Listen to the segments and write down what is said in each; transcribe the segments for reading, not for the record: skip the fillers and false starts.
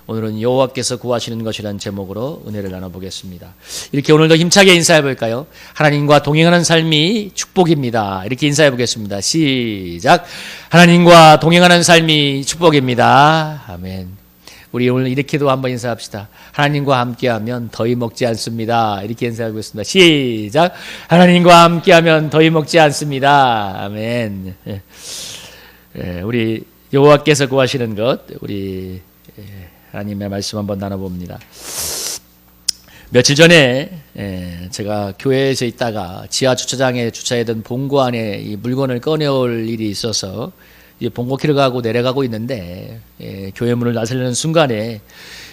오늘은 여호와께서 구하시는 것이라는 제목으로 은혜를 나눠보겠습니다. 이렇게 오늘도 힘차게 인사해 볼까요? 하나님과 동행하는 삶이 축복입니다. 이렇게 인사해 보겠습니다. 시작. 하나님과 동행하는 삶이 축복입니다. 아멘. 우리 오늘 이렇게도 한번 인사합시다. 하나님과 함께하면 더위 먹지 않습니다. 이렇게 인사하겠습니다. 시작. 하나님과 함께하면 더위 먹지 않습니다. 아멘. 우리 여호와께서 구하시는 것, 우리 하나님의 말씀 한번 나눠봅니다. 며칠 전에 제가 교회에서 있다가 지하 주차장에 주차해둔 봉고 안에 이 물건을 꺼내올 일이 있어서 이제 봉고키를 가고 내려가고 있는데 교회 문을 나서려는 순간에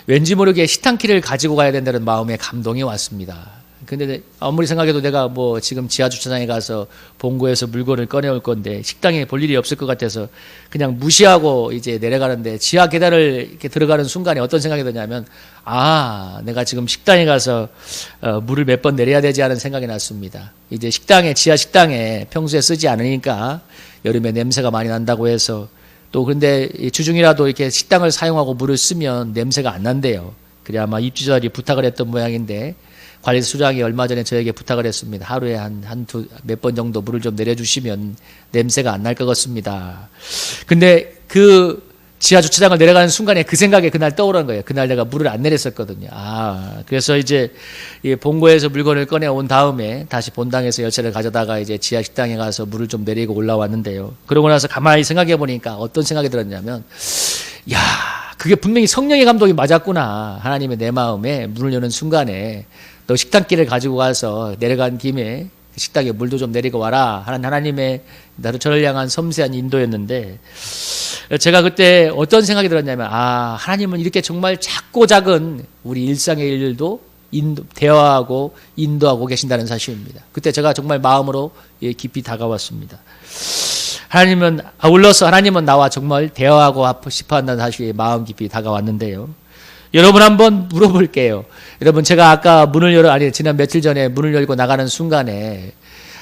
왠지 모르게 식당키를 가지고 가야 된다는 마음에 감동이 왔습니다. 근데 아무리 생각해도 내가 뭐 지금 지하 주차장에 가서 봉고에서 물건을 꺼내올 건데 식당에 볼 일이 없을 것 같아서 그냥 무시하고 이제 내려가는데 지하 계단을 이렇게 들어가는 순간에 어떤 생각이 드냐면 내가 지금 식당에 가서 물을 몇 번 내려야 되지 않은 생각이 났습니다. 이제 지하 식당에 평소에 쓰지 않으니까 여름에 냄새가 많이 난다고 해서 또 그런데 주중이라도 이렇게 식당을 사용하고 물을 쓰면 냄새가 안 난대요. 그래 아마 입주자들이 부탁을 했던 모양인데 관리수장이 얼마 전에 저에게 부탁을 했습니다. 하루에 몇 번 정도 물을 좀 내려주시면 냄새가 안 날 것 같습니다. 근데 그 지하 주차장을 내려가는 순간에 그 생각이 그날 떠오른 거예요. 그날 내가 물을 안 내렸었거든요. 그래서 이제 본고에서 물건을 꺼내온 다음에 다시 본당에서 열차를 가져다가 이제 지하 식당에 가서 물을 좀 내리고 올라왔는데요. 그러고 나서 가만히 생각해 보니까 어떤 생각이 들었냐면, 그게 분명히 성령의 감동이 맞았구나. 하나님의 내 마음에 문을 여는 순간에 너 식당길을 가지고 가서 내려간 김에 식당에 물도 좀 내리고 와라 하는 하나님의 나도 저를 향한 섬세한 인도였는데, 제가 그때 어떤 생각이 들었냐면 하나님은 이렇게 정말 작고 작은 우리 일상의 일들도 대화하고 인도하고 계신다는 사실입니다. 그때 제가 정말 마음으로 깊이 다가왔습니다. 하나님은 아울러서 하나님은 나와 정말 대화하고 싶어 한다는 사실에 마음 깊이 다가왔는데요. 여러분 한번 물어볼게요. 여러분 제가 아까 지난 며칠 전에 문을 열고 나가는 순간에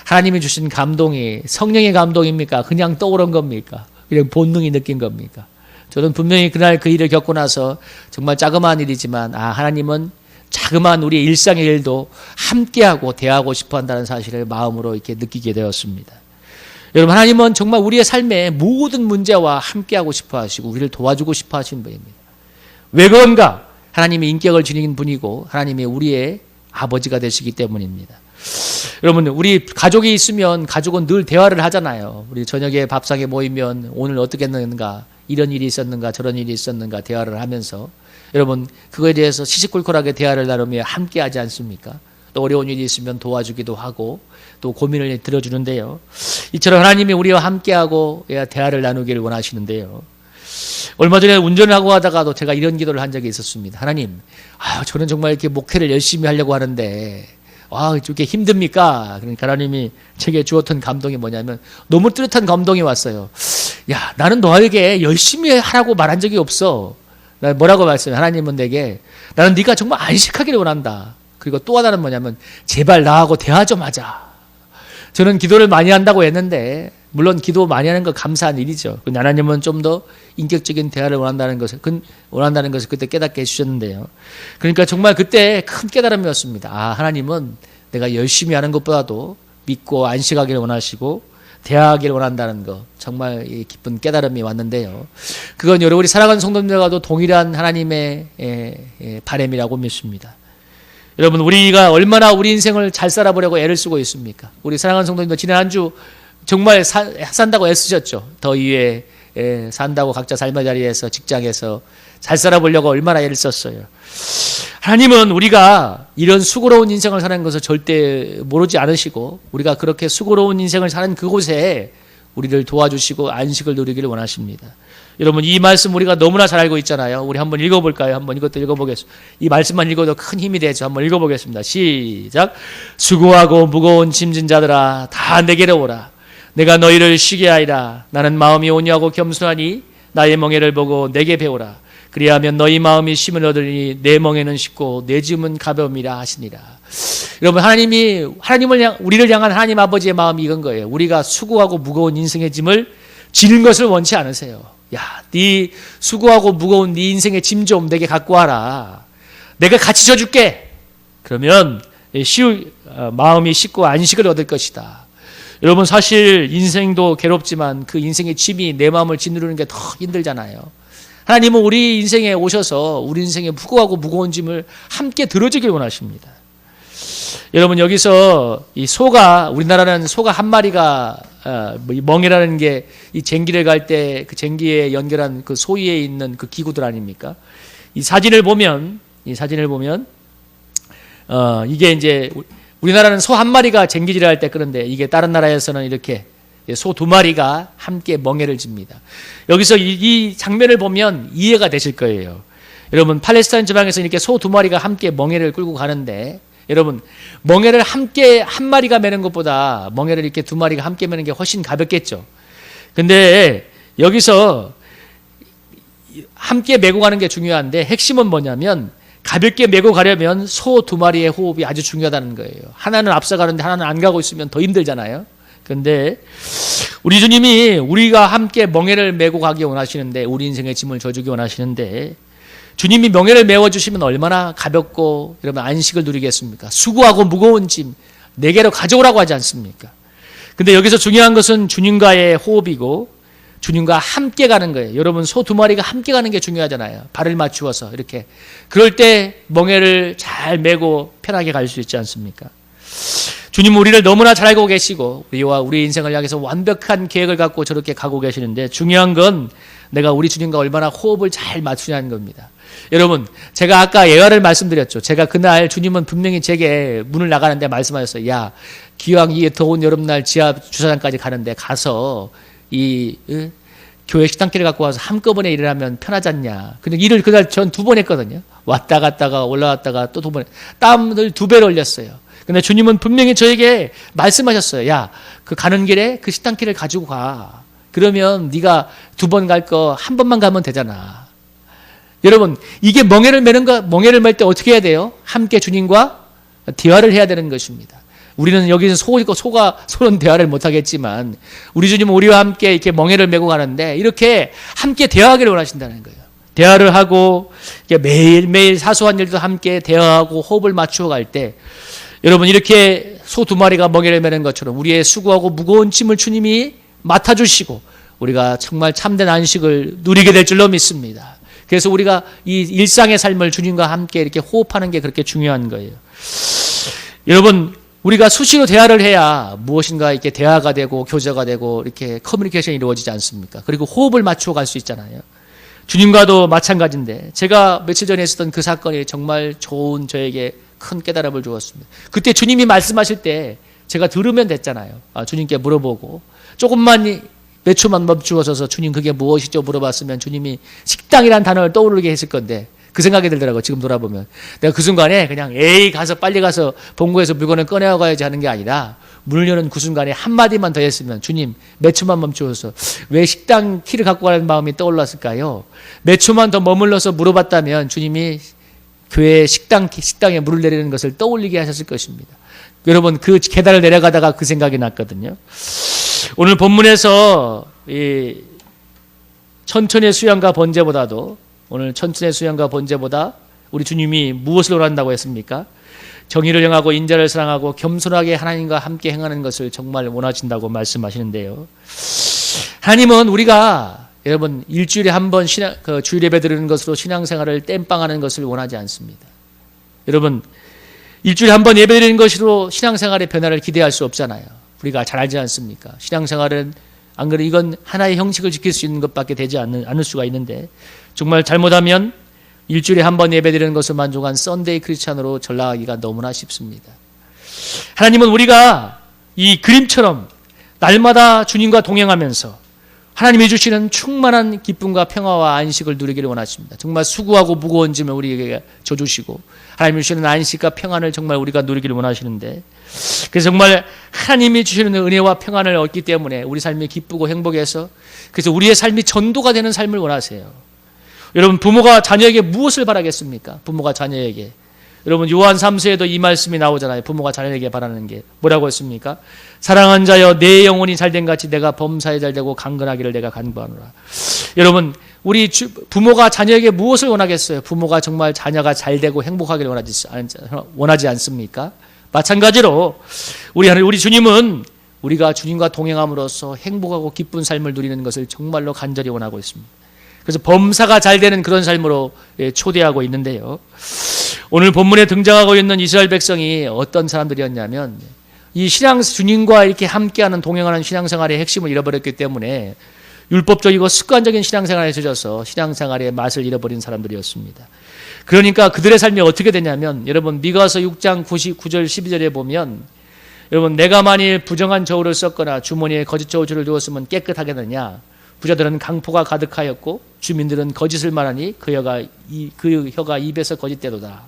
하나님이 주신 감동이 성령의 감동입니까? 그냥 떠오른 겁니까? 그냥 본능이 느낀 겁니까? 저는 분명히 그날 그 일을 겪고 나서 정말 자그마한 일이지만 하나님은 자그마한 우리의 일상의 일도 함께하고 대하고 싶어 한다는 사실을 마음으로 이렇게 느끼게 되었습니다. 여러분 하나님은 정말 우리의 삶의 모든 문제와 함께하고 싶어 하시고 우리를 도와주고 싶어 하시는 분입니다. 왜 그런가? 하나님의 인격을 지닌 분이고 하나님이 우리의 아버지가 되시기 때문입니다. 여러분 우리 가족이 있으면 가족은 늘 대화를 하잖아요. 우리 저녁에 밥상에 모이면 오늘 어떻게 했는가, 이런 일이 있었는가 저런 일이 있었는가 대화를 하면서 여러분 그거에 대해서 시시콜콜하게 대화를 나누며 함께 하지 않습니까? 또 어려운 일이 있으면 도와주기도 하고 또 고민을 들어주는데요. 이처럼 하나님이 우리와 함께하고 대화를 나누기를 원하시는데요. 얼마 전에 운전을 하고 가다가도 제가 이런 기도를 한 적이 있었습니다. 하나님, 저는 정말 이렇게 목회를 열심히 하려고 하는데 이렇게 힘듭니까? 그러니까 하나님이 제게 주었던 감동이 뭐냐면 너무 뚜렷한 감동이 왔어요. 나는 너에게 열심히 하라고 말한 적이 없어. 나 뭐라고 말씀해? 하나님은 내게 나는 네가 정말 안식하기를 원한다. 그리고 또 하나는 뭐냐면 제발 나하고 대화 좀 하자. 저는 기도를 많이 한다고 했는데 물론 기도 많이 하는 거 감사한 일이죠. 근데 하나님은 좀 더 인격적인 대화를 원한다는 것을 그때 깨닫게 해주셨는데요. 그러니까 정말 그때 큰 깨달음이었습니다. 하나님은 내가 열심히 하는 것보다도 믿고 안식하기를 원하시고 대화하기를 원한다는 것, 정말 기쁜 깨달음이 왔는데요. 그건 여러분 우리 사랑하는 성도님들과도 동일한 하나님의 바람이라고 믿습니다. 여러분 우리가 얼마나 우리 인생을 잘 살아보려고 애를 쓰고 있습니까? 우리 사랑하는 성도님들 지난 한 주 정말 산다고 애쓰셨죠. 더위에 산다고 각자 삶의 자리에서 직장에서 잘 살아보려고 얼마나 애를 썼어요. 하나님은 우리가 이런 수고로운 인생을 사는 것을 절대 모르지 않으시고 우리가 그렇게 수고로운 인생을 사는 그곳에 우리를 도와주시고 안식을 누리기를 원하십니다. 여러분 이 말씀 우리가 너무나 잘 알고 있잖아요. 우리 한번 읽어볼까요? 한번 이것도 읽어보겠습니다. 이 말씀만 읽어도 큰 힘이 되죠. 한번 읽어보겠습니다. 시작. 수고하고 무거운 짐진 자들아 다 내게로 오라. 내가 너희를 쉬게 하리라. 나는 마음이 온유하고 겸손하니 나의 멍에를 보고 내게 배우라. 그리하면 너희 마음이 쉼을 얻으니 내 멍에는 쉽고 내 짐은 가벼움이라 하시니라. 여러분 우리를 향한 하나님 아버지의 마음이 이건 거예요. 우리가 수고하고 무거운 인생의 짐을 지는 것을 원치 않으세요. 야, 네 수고하고 무거운 네 인생의 짐 좀 내게 갖고 와라. 내가 같이 져줄게. 그러면 마음이 쉽고 안식을 얻을 것이다. 여러분, 사실 인생도 괴롭지만 그 인생의 짐이 내 마음을 짓누르는 게 더 힘들잖아요. 하나님은 우리 인생에 오셔서 우리 인생의 무거워하고 무거운 짐을 함께 들어주길 원하십니다. 여러분, 여기서 이 소가, 우리나라는 소가 한 마리가 멍이라는 게 이 쟁기를 갈 때 그 쟁기에 연결한 그 소위에 있는 그 기구들 아닙니까? 이 사진을 보면 이게 이제 우리나라는 소 한 마리가 쟁기질을 할 때 그런데 이게 다른 나라에서는 이렇게 소 두 마리가 함께 멍에를 집니다. 여기서 이 장면을 보면 이해가 되실 거예요. 여러분, 팔레스타인 지방에서 이렇게 소 두 마리가 함께 멍에를 끌고 가는데, 여러분, 멍에를 함께 한 마리가 매는 것보다 멍에를 이렇게 두 마리가 함께 매는 게 훨씬 가볍겠죠. 근데 여기서 함께 메고 가는 게 중요한데 핵심은 뭐냐면, 가볍게 메고 가려면 소 두 마리의 호흡이 아주 중요하다는 거예요. 하나는 앞서가는데 하나는 안 가고 있으면 더 힘들잖아요. 그런데 우리 주님이 우리가 함께 멍에를 메고 가기 원하시는데, 우리 인생의 짐을 져주기 원하시는데, 주님이 멍에를 메워주시면 얼마나 가볍고 여러분 안식을 누리겠습니까? 수고하고 무거운 짐 내게로 가져오라고 하지 않습니까? 근데 여기서 중요한 것은 주님과의 호흡이고 주님과 함께 가는 거예요. 여러분, 소 두 마리가 함께 가는 게 중요하잖아요. 발을 맞추어서 이렇게. 그럴 때 멍에를 잘 메고 편하게 갈 수 있지 않습니까? 주님은 우리를 너무나 잘 알고 계시고 우리와 우리 인생을 향해서 완벽한 계획을 갖고 저렇게 가고 계시는데, 중요한 건 내가 우리 주님과 얼마나 호흡을 잘 맞추냐는 겁니다. 여러분, 제가 아까 예화를 말씀드렸죠. 제가 그날 주님은 분명히 제게 문을 나가는데 말씀하셨어요. 야, 기왕 이 더운 여름날 지하 주차장까지 가는데 가서 이 교회 식당길을 갖고 와서 한꺼번에 일을 하면 편하지 않냐. 근데 일을 그날 전 두 번 했거든요. 왔다 갔다가 올라왔다가 또 두 번, 땀을 두 배로 흘렸어요. 근데 주님은 분명히 저에게 말씀하셨어요. 야, 그 가는 길에 그 식당길을 가지고 가. 그러면 네가 두 번 갈 거 한 번만 가면 되잖아. 여러분, 이게 멍에를 맬 때 어떻게 해야 돼요? 함께 주님과 대화를 해야 되는 것입니다. 우리는 여기서 소는 대화를 못 하겠지만 우리 주님은 우리와 함께 이렇게 멍에를 메고 가는데 이렇게 함께 대화하기를 원하신다는 거예요. 대화를 하고 매일매일 사소한 일도 함께 대화하고 호흡을 맞추어 갈 때, 여러분, 이렇게 소 두 마리가 멍에를 메는 것처럼 우리의 수고하고 무거운 짐을 주님이 맡아주시고 우리가 정말 참된 안식을 누리게 될 줄로 믿습니다. 그래서 우리가 이 일상의 삶을 주님과 함께 이렇게 호흡하는 게 그렇게 중요한 거예요. 여러분, 우리가 수시로 대화를 해야 무엇인가 이렇게 대화가 되고 교제가 되고 이렇게 커뮤니케이션이 이루어지지 않습니까? 그리고 호흡을 맞추어 갈 수 있잖아요. 주님과도 마찬가지인데, 제가 며칠 전에 있었던 그 사건이 정말 좋은 저에게 큰 깨달음을 주었습니다. 그때 주님이 말씀하실 때 제가 들으면 됐잖아요. 주님께 물어보고 조금만 몇 초만 멈추어서서 주님 그게 무엇이죠? 물어봤으면 주님이 식당이라는 단어를 떠오르게 했을 건데, 그 생각이 들더라고요. 지금 돌아보면. 내가 그 순간에 그냥 빨리 가서 본고에서 물건을 꺼내와야지 하는 게 아니라 문을 여는 그 순간에 한마디만 더 했으면, 주님 몇 초만 멈추어서 왜 식당 키를 갖고 가는 마음이 떠올랐을까요? 몇 초만 더 머물러서 물어봤다면 주님이 교회 식당에 물을 내리는 것을 떠올리게 하셨을 것입니다. 여러분, 그 계단을 내려가다가 그 생각이 났거든요. 오늘 본문에서 이 천천의 수양과 번제보다 우리 주님이 무엇을 원한다고 했습니까? 정의를 행하고 인자를 사랑하고 겸손하게 하나님과 함께 행하는 것을 정말 원하신다고 말씀하시는데요. 하나님은 우리가, 여러분, 일주일에 한 번 주일 예배 드리는 것으로 신앙생활을 땜빵하는 것을 원하지 않습니다. 여러분, 일주일에 한 번 예배 드리는 것으로 신앙생활의 변화를 기대할 수 없잖아요. 우리가 잘 알지 않습니까? 신앙생활은 안 그래 이건 하나의 형식을 지킬 수 있는 것밖에 되지 않을 수가 있는데, 정말 잘못하면 일주일에 한 번 예배드리는 것을 만족한 썬데이 크리스찬으로 전락하기가 너무나 쉽습니다. 하나님은 우리가 이 그림처럼 날마다 주님과 동행하면서 하나님이 주시는 충만한 기쁨과 평화와 안식을 누리기를 원하십니다. 정말 수고하고 무거운 짐을 우리에게 져주시고 하나님이 주시는 안식과 평안을 정말 우리가 누리기를 원하시는데, 그래서 정말 하나님이 주시는 은혜와 평안을 얻기 때문에 우리 삶이 기쁘고 행복해서, 그래서 우리의 삶이 전도가 되는 삶을 원하세요. 여러분, 부모가 자녀에게 무엇을 바라겠습니까? 부모가 자녀에게 여러분 요한 3서에도 이 말씀이 나오잖아요. 부모가 자녀에게 바라는 게 뭐라고 했습니까? 사랑하는 자여 내 영혼이 잘된 같이 내가 범사에 잘되고 강건하기를 내가 간구하노라. 여러분 우리 부모가 자녀에게 무엇을 원하겠어요? 부모가 정말 자녀가 잘되고 행복하기를 원하지 않습니까? 마찬가지로 우리 주님은 우리가 주님과 동행함으로써 행복하고 기쁜 삶을 누리는 것을 정말로 간절히 원하고 있습니다. 그래서 범사가 잘 되는 그런 삶으로 초대하고 있는데요. 오늘 본문에 등장하고 있는 이스라엘 백성이 어떤 사람들이었냐면 이 주님과 이렇게 함께하는 동행하는 신앙생활의 핵심을 잃어버렸기 때문에 율법적이고 습관적인 신앙생활에 젖어서 신앙생활의 맛을 잃어버린 사람들이었습니다. 그러니까 그들의 삶이 어떻게 되냐면 여러분 미가서 6장 9절 12절에 보면 여러분 내가 만일 부정한 저울을 썼거나 주머니에 거짓 저울을 두었으면 깨끗하겠느냐. 부자들은 강포가 가득하였고 주민들은 거짓을 말하니 그 혀가 입에서 거짓대도다.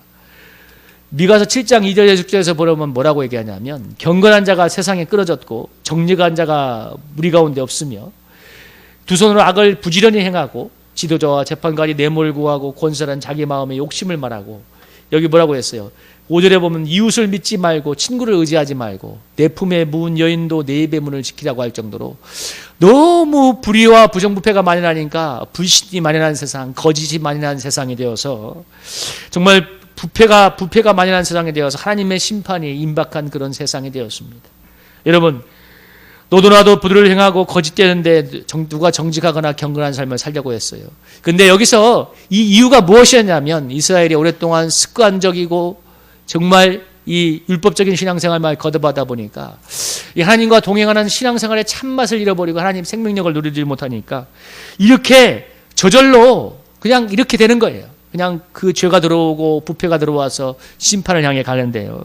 미가서 7장 2절에 6절에서 보려면 뭐라고 얘기하냐면 경건한 자가 세상에 끌어졌고 정직한 자가 무리 가운데 없으며 두 손으로 악을 부지런히 행하고 지도자와 재판관이 뇌물을 구하고 권세란 자기 마음의 욕심을 말하고 여기 뭐라고 했어요? 5절에 보면 이웃을 믿지 말고 친구를 의지하지 말고 내 품에 묵은 여인도 내 입의 문을 지키라고 할 정도로 너무 불의와 부정부패가 만연하니까 불신이 만연한 세상, 거짓이 만연한 세상이 되어서 정말 부패가 만연한 세상이 되어서 하나님의 심판이 임박한 그런 세상이 되었습니다. 여러분 너도나도 부도를 행하고 거짓되는데 누가 정직하거나 경건한 삶을 살려고 했어요. 근데 여기서 이 이유가 무엇이었냐면 이스라엘이 오랫동안 습관적이고 정말 이 율법적인 신앙생활만 거듭하다 보니까 이 하나님과 동행하는 신앙생활의 참맛을 잃어버리고 하나님 생명력을 누리지 못하니까 이렇게 저절로 그냥 이렇게 되는 거예요. 그냥 그 죄가 들어오고 부패가 들어와서 심판을 향해 가는데요.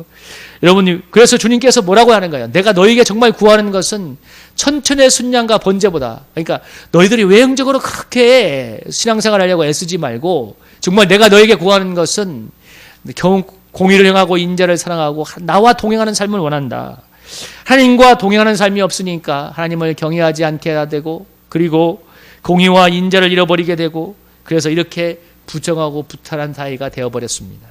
여러분 그래서 주님께서 뭐라고 하는 거예요? 내가 너에게 정말 구하는 것은 천천의 순양과 번제보다 그러니까 너희들이 외형적으로 그렇게 신앙생활을 하려고 애쓰지 말고 정말 내가 너에게 구하는 것은 공의를 행하고 인자를 사랑하고 나와 동행하는 삶을 원한다. 하나님과 동행하는 삶이 없으니까 하나님을 경외하지 않게 되고 그리고 공의와 인자를 잃어버리게 되고 그래서 이렇게 부정하고 부탈한 사이가 되어버렸습니다.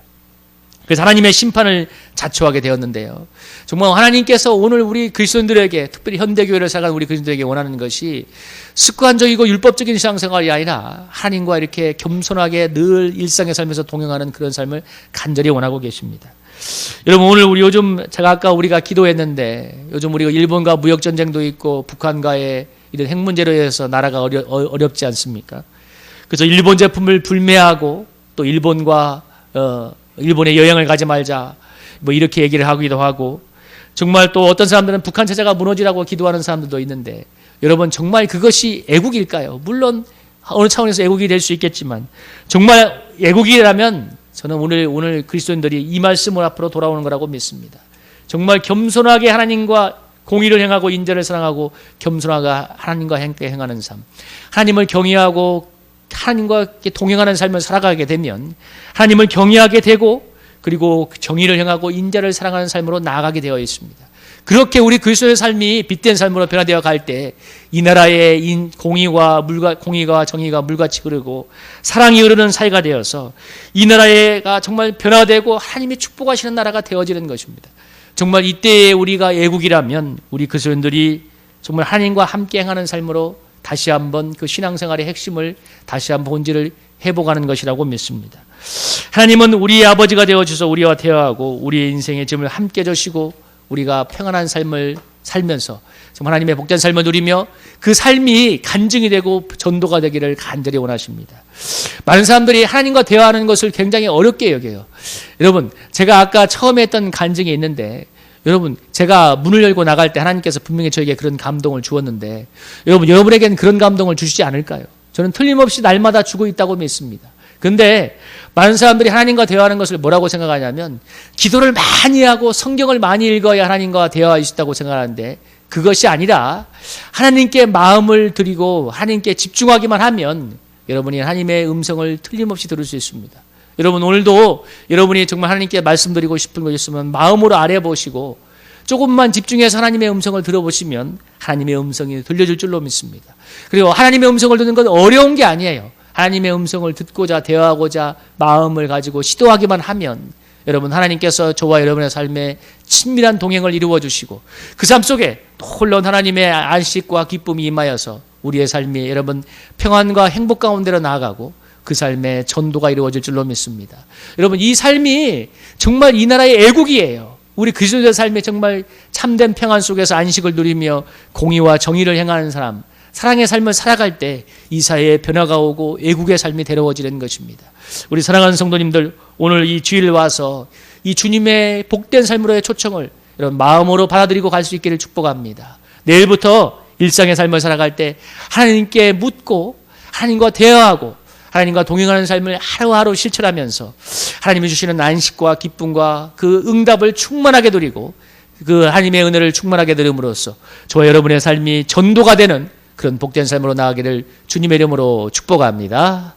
그래서 하나님의 심판을 자초하게 되었는데요. 정말 하나님께서 오늘 우리 그리스도인들에게 특별히 현대교회를 살아가는 우리 그리스도인들에게 원하는 것이 습관적이고 율법적인 신앙생활이 아니라 하나님과 이렇게 겸손하게 늘 일상의 삶에서 동행하는 그런 삶을 간절히 원하고 계십니다. 여러분 오늘 요즘 제가 아까 우리가 기도했는데 요즘 우리가 일본과 무역전쟁도 있고 북한과의 이런 핵 문제로 해서 나라가 어렵지 않습니까? 그래서 일본 제품을 불매하고 또 일본에 여행을 가지 말자 뭐 이렇게 얘기를 하기도 하고 정말 또 어떤 사람들은 북한 체제가 무너지라고 기도하는 사람들도 있는데 여러분 정말 그것이 애국일까요? 물론 어느 차원에서 애국이 될 수 있겠지만 정말 애국이라면 저는 오늘 그리스도인들이 이 말씀을 앞으로 돌아오는 거라고 믿습니다. 정말 겸손하게 하나님과 공의를 행하고 인자를 사랑하고 겸손하게 하나님과 함께 행하는 삶 하나님을 경외하고 하나님과 동행하는 삶을 살아가게 되면 하나님을 경외하게 되고 그리고 정의를 행하고 인자를 사랑하는 삶으로 나아가게 되어 있습니다. 그렇게 우리 그리스도의 삶이 빛된 삶으로 변화되어 갈 때 이 나라의 공의와 정의가 물같이 흐르고 사랑이 흐르는 사회가 되어서 이 나라가 정말 변화되고 하나님이 축복하시는 나라가 되어지는 것입니다. 정말 이때에 우리가 애국이라면 우리 그리스도인들이 정말 하나님과 함께 행하는 삶으로 다시 한번 그 신앙생활의 핵심을 다시 한번 본질을 회복하는 것이라고 믿습니다. 하나님은 우리의 아버지가 되어주셔서 우리와 대화하고 우리의 인생의 짐을 함께 져시고 우리가 평안한 삶을 살면서 정말 하나님의 복된 삶을 누리며 그 삶이 간증이 되고 전도가 되기를 간절히 원하십니다. 많은 사람들이 하나님과 대화하는 것을 굉장히 어렵게 여겨요. 여러분 제가 아까 처음에 했던 간증이 있는데 여러분 제가 문을 열고 나갈 때 하나님께서 분명히 저에게 그런 감동을 주었는데 여러분에게는 그런 감동을 주시지 않을까요? 저는 틀림없이 날마다 주고 있다고 믿습니다. 근데 많은 사람들이 하나님과 대화하는 것을 뭐라고 생각하냐면 기도를 많이 하고 성경을 많이 읽어야 하나님과 대화할 수 있다고 생각하는데 그것이 아니라 하나님께 마음을 드리고 하나님께 집중하기만 하면 여러분이 하나님의 음성을 틀림없이 들을 수 있습니다. 여러분 오늘도 여러분이 정말 하나님께 말씀드리고 싶은 것이 있으면 마음으로 알아보시고 조금만 집중해서 하나님의 음성을 들어보시면 하나님의 음성이 들려줄 줄로 믿습니다. 그리고 하나님의 음성을 듣는 건 어려운 게 아니에요. 하나님의 음성을 듣고자 대화하고자 마음을 가지고 시도하기만 하면 여러분 하나님께서 저와 여러분의 삶에 친밀한 동행을 이루어 주시고 그 삶 속에 놀라운 하나님의 안식과 기쁨이 임하여서 우리의 삶이 여러분 평안과 행복 가운데로 나아가고 그 삶에 전도가 이루어질 줄로 믿습니다. 여러분 이 삶이 정말 이 나라의 애국이에요. 우리 그리스도의 삶에 정말 참된 평안 속에서 안식을 누리며 공의와 정의를 행하는 사람, 사랑의 삶을 살아갈 때 이 사회에 변화가 오고 애국의 삶이 데려워지는 것입니다. 우리 사랑하는 성도님들, 오늘 이 주일 와서 이 주님의 복된 삶으로의 초청을 여러분 마음으로 받아들이고 갈 수 있기를 축복합니다. 내일부터 일상의 삶을 살아갈 때 하나님께 묻고 하나님과 대화하고 하나님과 동행하는 삶을 하루하루 실천하면서 하나님이 주시는 안식과 기쁨과 그 응답을 충만하게 누리고 그 하나님의 은혜를 충만하게 누림으로써 저와 여러분의 삶이 전도가 되는 그런 복된 삶으로 나아가기를 주님의 이름으로 축복합니다.